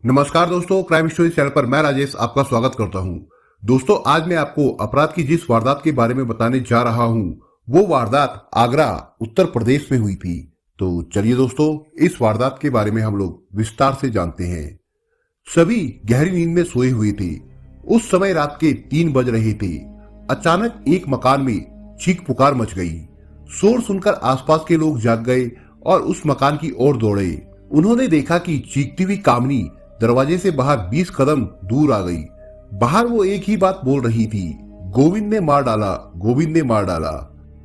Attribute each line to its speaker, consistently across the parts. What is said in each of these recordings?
Speaker 1: नमस्कार दोस्तों, crime story channel पर मैं राजेश आपका स्वागत करता हूं। दोस्तों, आज मैं आपको अपराध की जिस वारदात के बारे में बताने जा रहा हूं, वो वारदात आगरा उत्तर प्रदेश में हुई थी। तो चलिए दोस्तों, इस वारदात के बारे में हम लोग विस्तार से जानते हैं। सभी गहरी नींद में सोए हुए थे। उस समय रात के 3 बज रहे थे। अचानक एक मकान में चीख पुकार मच गई। शोर सुनकर आसपास के लोग जाग गए और उस मकान की ओर दौड़े। उन्होंने देखा कि चीखती हुई कामनी दरवाजे से बाहर 20 कदम दूर आ गई। बाहर वो एक ही बात बोल रही थी, गोविंद ने मार डाला, गोविंद ने मार डाला।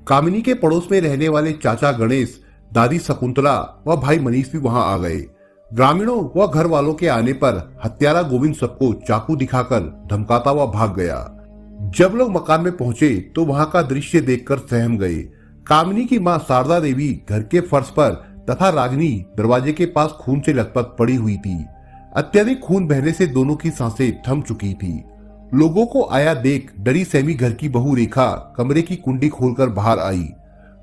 Speaker 1: कामिनी के पड़ोस में रहने वाले चाचा गणेश, दादी शकुंतला व भाई मनीष भी वहां आ गए। ग्रामीणों व घर वालों के आने पर हत्यारा गोविंद सबको चाकू दिखाकर धमकाता हुआ भाग गया। जब लोग मकान में पहुंचे तो वहां का दृश्य देखकर सहम गए। कामिनी की मां शारदा देवी घर के फर्श पर तथा रागिनी दरवाजे के पास खून से लथपथ पड़ी हुई थी। अत्यधिक खून बहने से दोनों की सांसें थम चुकी थी। लोगों को आया देख डरी सहमी घर की बहू रेखा कमरे की कुंडी खोलकर बाहर आई।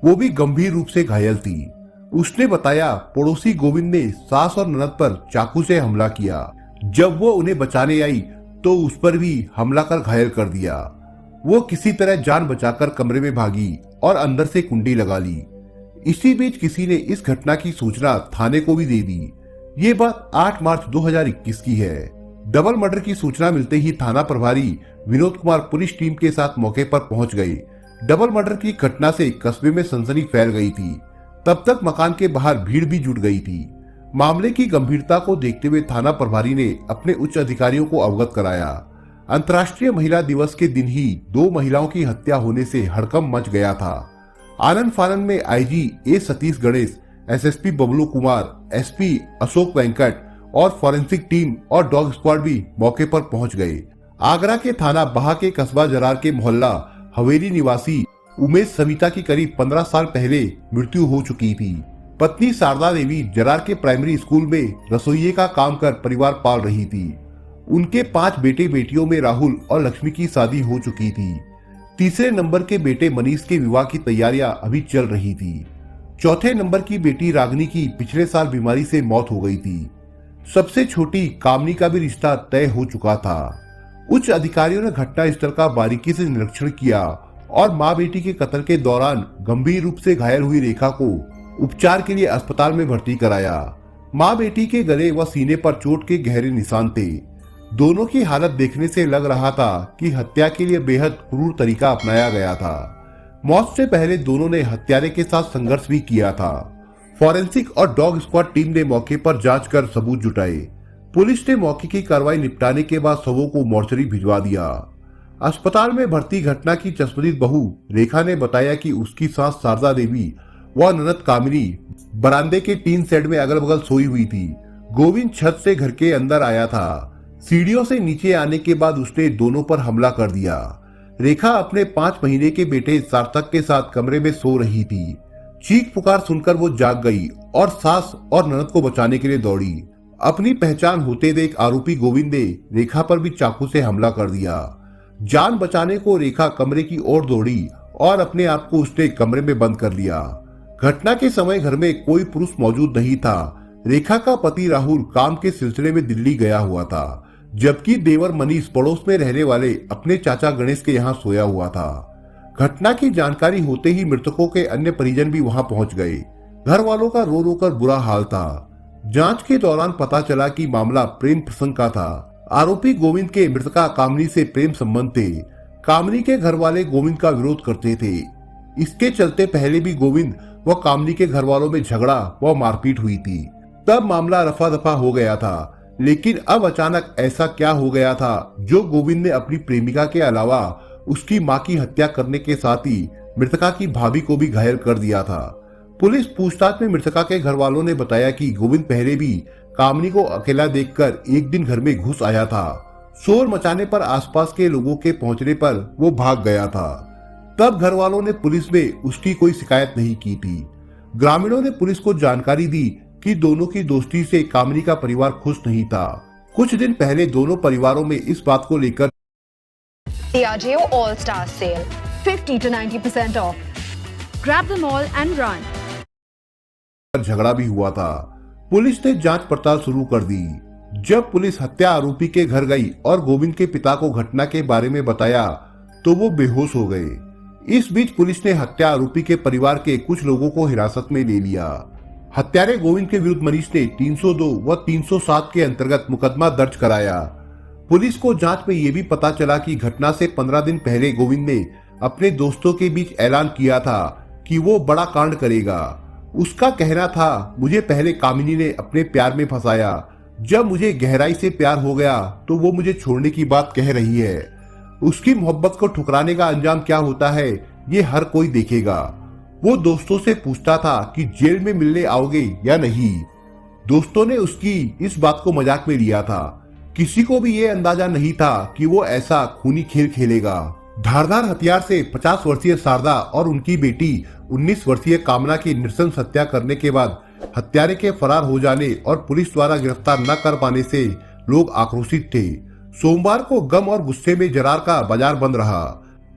Speaker 1: वो भी गंभीर रूप से घायल थी। उसने बताया, पड़ोसी गोविंद ने सास और ननद पर चाकू से हमला किया। जब वो उन्हें बचाने आई तो उस पर भी हमला कर घायल कर दिया। वो किसी तरह जान बचाकर कमरे में भागी और अंदर से कुंडी लगा ली। इसी बीच किसी ने इस घटना की सूचना थाने को भी दे दी। ये बात 8 मार्च 2021 की है। डबल मर्डर की सूचना मिलते ही थाना प्रभारी विनोद कुमार पुलिस टीम के साथ मौके पर पहुंच गए। डबल मर्डर की घटना से कस्बे में सनसनी फैल गई थी। तब तक मकान के बाहर भीड़ भी जुट गई थी। मामले की गंभीरता को देखते हुए थाना प्रभारी ने अपने उच्च अधिकारियों को अवगत कराया। अंतर्राष्ट्रीय महिला दिवस के दिन ही 2 महिलाओं की हत्या होने से हड़कंप मच गया था। आनंद फानन में आईजी ए सतीश गणेश, एसएसपी बबलू कुमार, एसपी अशोक वेंकट और फॉरेंसिक टीम और डॉग स्क्वाड भी मौके पर पहुंच गए। आगरा के थाना बाहा के कस्बा जरार के मोहल्ला हवेली निवासी उमेश सविता की करीब 15 साल पहले मृत्यु हो चुकी थी। पत्नी शारदा देवी जरार के प्राइमरी स्कूल में रसोइये का काम कर परिवार पाल रही थी। उनके 5 बेटे बेटियों में राहुल और लक्ष्मी की शादी हो चुकी थी। तीसरे नंबर के बेटे मनीष के विवाह की तैयारियां अभी चल रही थी। चौथे नंबर की बेटी रागिनी की पिछले साल बीमारी से मौत हो गई थी। सबसे छोटी कामनी का भी रिश्ता तय हो चुका था। उच्च अधिकारियों ने घटना स्थल का बारीकी से निरीक्षण किया और मां बेटी के कत्ल के दौरान गंभीर रूप से घायल हुई रेखा को उपचार के लिए अस्पताल में भर्ती कराया। मां बेटी के गले व सीने पर चोट के गहरे निशान थे। दोनों की हालत देखने से लग रहा था कि हत्या के लिए बेहद क्रूर तरीका अपनाया गया था। मौत से पहले दोनों ने हत्यारे के साथ संघर्ष भी किया था। फॉरेंसिक और डॉग स्क्वाड टीम ने मौके पर जांच कर सबूत जुटाए। पुलिस ने मौके की कार्रवाई निपटाने के बाद शवों को मोर्चरी भिजवा दिया। अस्पताल में भर्ती घटना की चश्मदीद बहू रेखा ने बताया कि उसकी सास शारदा देवी व ननद कामिनी बरामदे के टीन शेड में अगल बगल सोई हुई थी। गोविंद छत से घर के अंदर आया था। सीढ़ियों से नीचे आने के बाद उसने दोनों पर हमला कर दिया। रेखा अपने 5 महीने के बेटे सार्थक के साथ कमरे में सो रही थी। चीख पुकार सुनकर वो जाग गई और सास और ननद को बचाने के लिए दौड़ी। अपनी पहचान होते देख आरोपी गोविंद ने रेखा पर भी चाकू से हमला कर दिया। जान बचाने को रेखा कमरे की ओर दौड़ी और अपने आप को उसने कमरे में बंद कर लिया। घटना के समय घर में कोई पुरुष मौजूद नहीं था। रेखा का पति राहुल काम के सिलसिले में दिल्ली गया हुआ था, जबकि देवर मनीष पड़ोस में रहने वाले अपने चाचा गणेश के यहाँ सोया हुआ था। घटना की जानकारी होते ही मृतकों के अन्य परिजन भी वहां पहुंच गए। घर वालों का रो रो कर बुरा हाल था। जांच के दौरान पता चला कि मामला प्रेम प्रसंग का था। आरोपी गोविंद के मृतका कामनी से प्रेम संबंध थे। कामनी के घर वाले गोविंद का विरोध करते थे। इसके चलते पहले भी गोविंद व कामनी के घर वालों में झगड़ा व मारपीट हुई थी। तब मामला रफा दफा हो गया था। लेकिन अब अचानक ऐसा क्या हो गया था जो गोविंद ने अपनी प्रेमिका के अलावा उसकी मां की हत्या करने के साथ ही मृतका की भाभी को भी घायल कर दिया था। पुलिस पूछताछ में मृतका के घर वालों ने बताया कि गोविंद पहले भी कामनी को अकेला देखकर एक दिन घर में घुस आया था। शोर मचाने पर आसपास के लोगों के पहुंचने पर वो भाग गया था। तब घर वालों ने पुलिस में उसकी कोई शिकायत नहीं की थी। ग्रामीणों ने पुलिस को जानकारी दी कि दोनों की दोस्ती से कामनी का परिवार खुश नहीं था। कुछ दिन पहले दोनों परिवारों में इस बात को लेकर
Speaker 2: Diageo All Star Sale 50 to 90% off. Grab them all and run.
Speaker 1: झगड़ा भी हुआ था। पुलिस ने जांच पड़ताल शुरू कर दी। जब पुलिस हत्या आरोपी के घर गई और गोविंद के पिता को घटना के बारे में बताया तो वो बेहोश हो गए। इस बीच पुलिस ने हत्या आरोपी के परिवार के कुछ लोगों को हिरासत में ले लिया। हत्यारे गोविंद के विरुद्ध मनीष ने 302 व 307 के अंतर्गत मुकदमा दर्ज कराया। पुलिस को जांच में ये भी पता चला कि घटना से 15 दिन पहले गोविंद ने अपने दोस्तों के बीच ऐलान किया था कि वो बड़ा कांड करेगा। उसका कहना था, मुझे पहले कामिनी ने अपने प्यार में फंसाया, जब मुझे गहराई से प्यार हो गया तो वो मुझे छोड़ने की बात कह रही है। उसकी मोहब्बत को ठुकराने का अंजाम क्या होता है ये हर कोई देखेगा। वो दोस्तों से पूछता था कि जेल में मिलने आओगे या नहीं। दोस्तों ने उसकी इस बात को मजाक में लिया था। किसी को भी ये अंदाजा नहीं था कि वो ऐसा खूनी खेल खेलेगा। धारदार हथियार से 50 वर्षीय शारदा और उनकी बेटी 19 वर्षीय कामना की नृशंस हत्या करने के बाद हत्यारे के फरार हो जाने और पुलिस द्वारा गिरफ्तार न कर पाने से लोग आक्रोशित थे। सोमवार को गम और गुस्से में जरार का बाजार बंद रहा।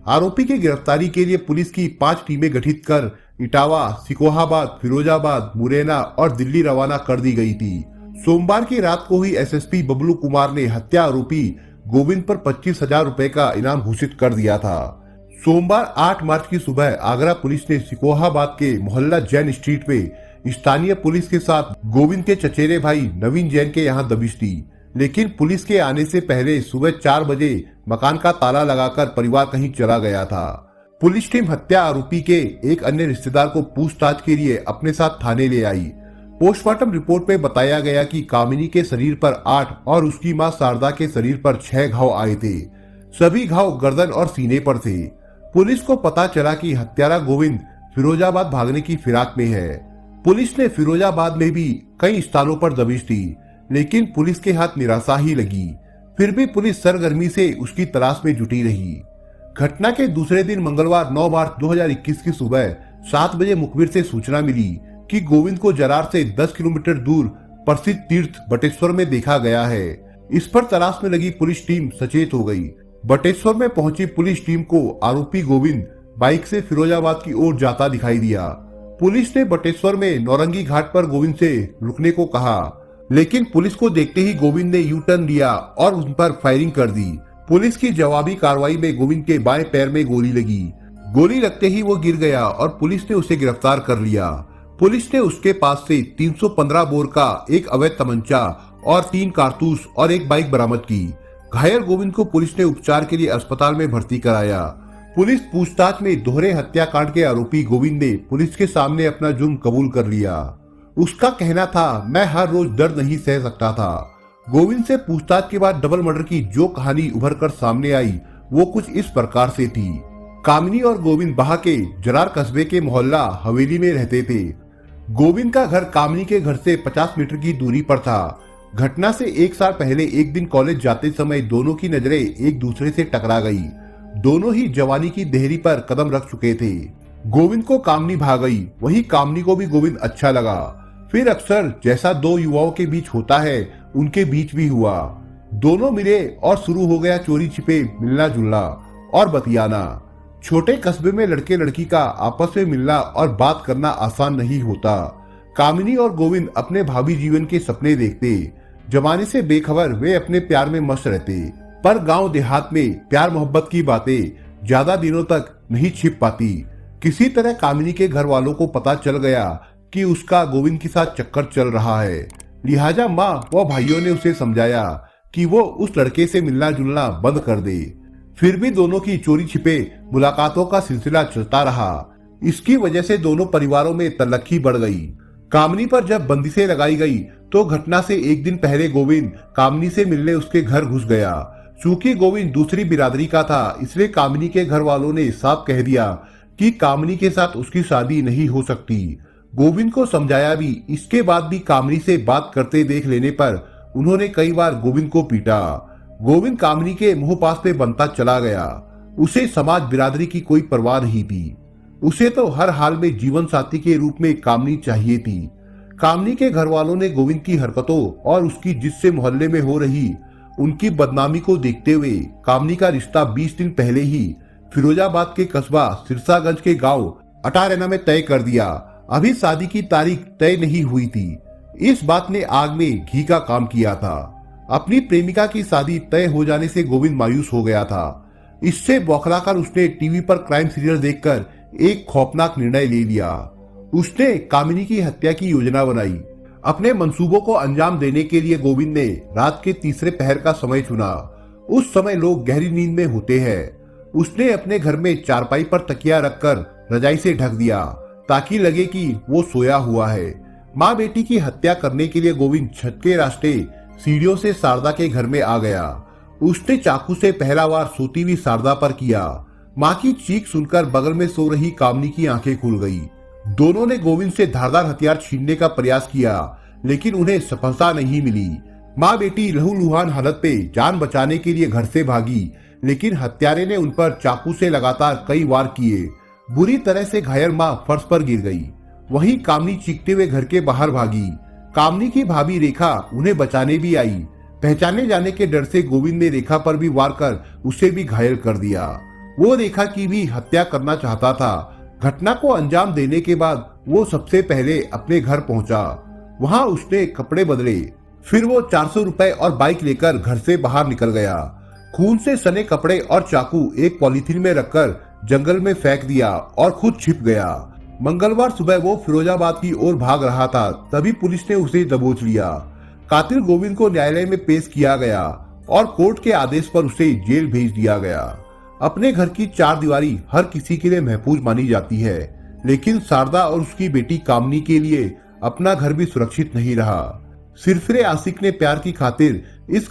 Speaker 1: आरोपी की गिरफ्तारी के लिए पुलिस की 5 टीमें गठित कर इटावा, सिकोहाबाद, फिरोजाबाद, मुरैना और दिल्ली रवाना कर दी गई थी। सोमवार की रात को ही एसएसपी बबलू कुमार ने हत्या आरोपी गोविंद पर 25,000 रुपए का इनाम घोषित कर दिया था। सोमवार 8 मार्च की सुबह आगरा पुलिस ने सिकोहाबाद के मोहल्ला जैन स्ट्रीट में स्थानीय पुलिस के साथ गोविंद के चचेरे भाई नवीन जैन के यहाँ दबिश दी, लेकिन पुलिस के आने से पहले सुबह 4 बजे मकान का ताला लगाकर परिवार कहीं चला गया था। पुलिस टीम हत्या आरोपी के एक अन्य रिश्तेदार को पूछताछ के लिए अपने साथ थाने ले आई। पोस्टमार्टम रिपोर्ट में बताया गया कि कामिनी के शरीर पर 8 और उसकी मां शारदा के शरीर पर 6 घाव आए थे। सभी घाव गर्दन और सीने पर थे। पुलिस को पता चला कि हत्यारा गोविंद फिरोजाबाद भागने की फिराक में है। पुलिस ने फिरोजाबाद में भी कई स्थानों पर दबिश दी, लेकिन पुलिस के हाथ निराशा ही लगी। फिर भी पुलिस सरगर्मी से उसकी तलाश में जुटी रही। घटना के दूसरे दिन मंगलवार 9 मार्च 2021 की सुबह 7 बजे मुखबिर से सूचना मिली कि गोविंद को जरार से 10 किलोमीटर दूर प्रसिद्ध तीर्थ बटेश्वर में देखा गया है। इस पर तलाश में लगी पुलिस टीम सचेत हो गई। बटेश्वर में पहुंची पुलिस टीम को आरोपी गोविंद बाइक से फिरोजाबाद की ओर जाता दिखाई दिया। पुलिस ने बटेश्वर में नौरंगी घाट पर गोविंद से रुकने को कहा, लेकिन पुलिस को देखते ही गोविंद ने यू टर्न लिया और उन पर फायरिंग कर दी। पुलिस की जवाबी कार्रवाई में गोविंद के बाएं पैर में गोली लगी। गोली लगते ही वो गिर गया और पुलिस ने उसे गिरफ्तार कर लिया। पुलिस ने उसके पास से 315 बोर का एक अवैध तमंचा और 3 कारतूस और एक बाइक बरामद की। घायल गोविंद को पुलिस ने उपचार के लिए अस्पताल में भर्ती कराया। पुलिस पूछताछ में दोहरे हत्याकांड के आरोपी गोविंद ने पुलिस के सामने अपना जुर्म कबूल कर लिया। उसका कहना था, मैं हर रोज दर्द नहीं सह सकता था। गोविंद से पूछताछ के बाद डबल मर्डर की जो कहानी उभर कर सामने आई वो कुछ इस प्रकार से थी। कामिनी और गोविंद बहा के जरार कस्बे के मोहल्ला हवेली में रहते थे। गोविंद का घर कामिनी के घर से 50 मीटर की दूरी पर था। घटना से 1 साल पहले एक दिन कॉलेज जाते समय दोनों की नजरें एक दूसरे से टकरा गई। दोनों ही जवानी की देहरी पर कदम रख चुके थे। गोविंद को कामिनी भा गई, वहीं कामिनी को भी गोविंद अच्छा लगा। फिर अक्सर जैसा 2 युवाओं के बीच होता है उनके बीच भी हुआ। दोनों मिले और शुरू हो गया चोरी छिपे मिलना जुलना और बतियाना। छोटे कस्बे में लड़के लड़की का आपस में मिलना और बात करना आसान नहीं होता। कामिनी और गोविंद अपने भावी जीवन के सपने देखते। जमाने से बेखबर वे अपने प्यार में मस्त रहते, पर गांव देहात में प्यार मोहब्बत की बातें ज्यादा दिनों तक नहीं छिप पाती। किसी तरह कामिनी के घर वालों को पता चल गया कि उसका गोविंद के साथ चक्कर चल रहा है। लिहाजा माँ व भाइयों ने उसे समझाया कि वो उस लड़के से मिलना जुलना बंद कर दे। फिर भी दोनों की चोरी छिपे मुलाकातों का सिलसिला चलता रहा। इसकी वजह से दोनों परिवारों में तल्लखी बढ़ गई। कामिनी पर जब बंदिशें लगाई गई तो घटना से एक दिन पहले गोविंद कामिनी से मिलने उसके घर घुस गया। चूंकि गोविंद दूसरी बिरादरी का था, इसलिए कामिनी के घर वालों ने साफ कह दिया कि कामिनी के साथ उसकी शादी नहीं हो सकती। गोविंद को समझाया भी। इसके बाद भी कामिनी से बात करते देख लेने पर उन्होंने कई बार गोविंद को पीटा। गोविंद कामिनी के मुंह पास पे बनता चला गया। उसे समाज बिरादरी की कोई परवाह नहीं थी। उसे तो हर हाल में जीवन साथी के रूप में कामिनी चाहिए थी। कामिनी के घर वालों ने गोविंद की हरकतों और उसकी जिससे मोहल्ले में हो रही उनकी बदनामी को देखते हुए कामिनी का रिश्ता 20 दिन पहले ही फिरोजाबाद के कस्बा सिरसागंज के गांव अटारेना में तय कर दिया। अभी शादी की तारीख तय नहीं हुई थी। इस बात ने आग में घी का काम किया था। अपनी प्रेमिका की शादी तय हो जाने से गोविंद मायूस हो गया था। इससे बौखलाकर उसने टीवी पर क्राइम सीरियल देखकर एक खौफनाक निर्णय ले लिया। उसने कामिनी की हत्या की योजना बनाई। अपने मंसूबों को अंजाम देने के लिए गोविंद ने रात के तीसरे पहर का समय चुना। उस समय लोग गहरी नींद में होते हैं। उसने अपने घर में चारपाई पर तकिया रखकर रजाई से ढक दिया ताकि लगे कि वो सोया हुआ है। माँ बेटी की हत्या करने के लिए गोविंद छत के रास्ते सीढ़ियों से शारदा के घर में आ गया। उसने चाकू से पहला वार सोती हुई शारदा पर किया। माँ की चीख सुनकर बगल में सो रही कामनी की आंखें खुल गई। दोनों ने गोविंद से धारदार हथियार छीनने का प्रयास किया, लेकिन उन्हें सफलता नहीं मिली। माँ बेटी लहूलुहान हालत पे जान बचाने के लिए घर से भागी, लेकिन हत्यारे ने उन पर चाकू से लगातार कई वार किए। बुरी तरह से घायल माँ फर्श पर गिर गई। वहीं कामनी चीखते हुए घर के बाहर भागी। कामनी की भाभी रेखा उन्हें बचाने भी आई। पहचाने जाने के डर से गोविंद ने रेखा पर भी वार कर उसे भी घायल कर दिया। वो रेखा की भी हत्या करना चाहता था। घटना को अंजाम देने के बाद वो सबसे पहले अपने घर पहुंचा। वहां उसने कपड़े बदले। फिर वो 400 रुपए और बाइक लेकर घर से बाहर निकल गया। खून से सने कपड़े और चाकू एक पॉलीथीन में रखकर जंगल में फेंक दिया और खुद छिप गया। मंगलवार सुबह वो फिरोजाबाद की ओर भाग रहा था, तभी पुलिस ने उसे दबोच लिया। कातिल गोविंद को न्यायालय में पेश किया गया और कोर्ट के आदेश पर उसे जेल भेज दिया गया। अपने घर की चार दीवारी हर किसी के लिए महफूज मानी जाती है, लेकिन शारदा और उसकी बेटी कामनी के लिए अपना घर भी सुरक्षित नहीं रहा। सिरफिरे आशिक ने प्यार की खातिर इस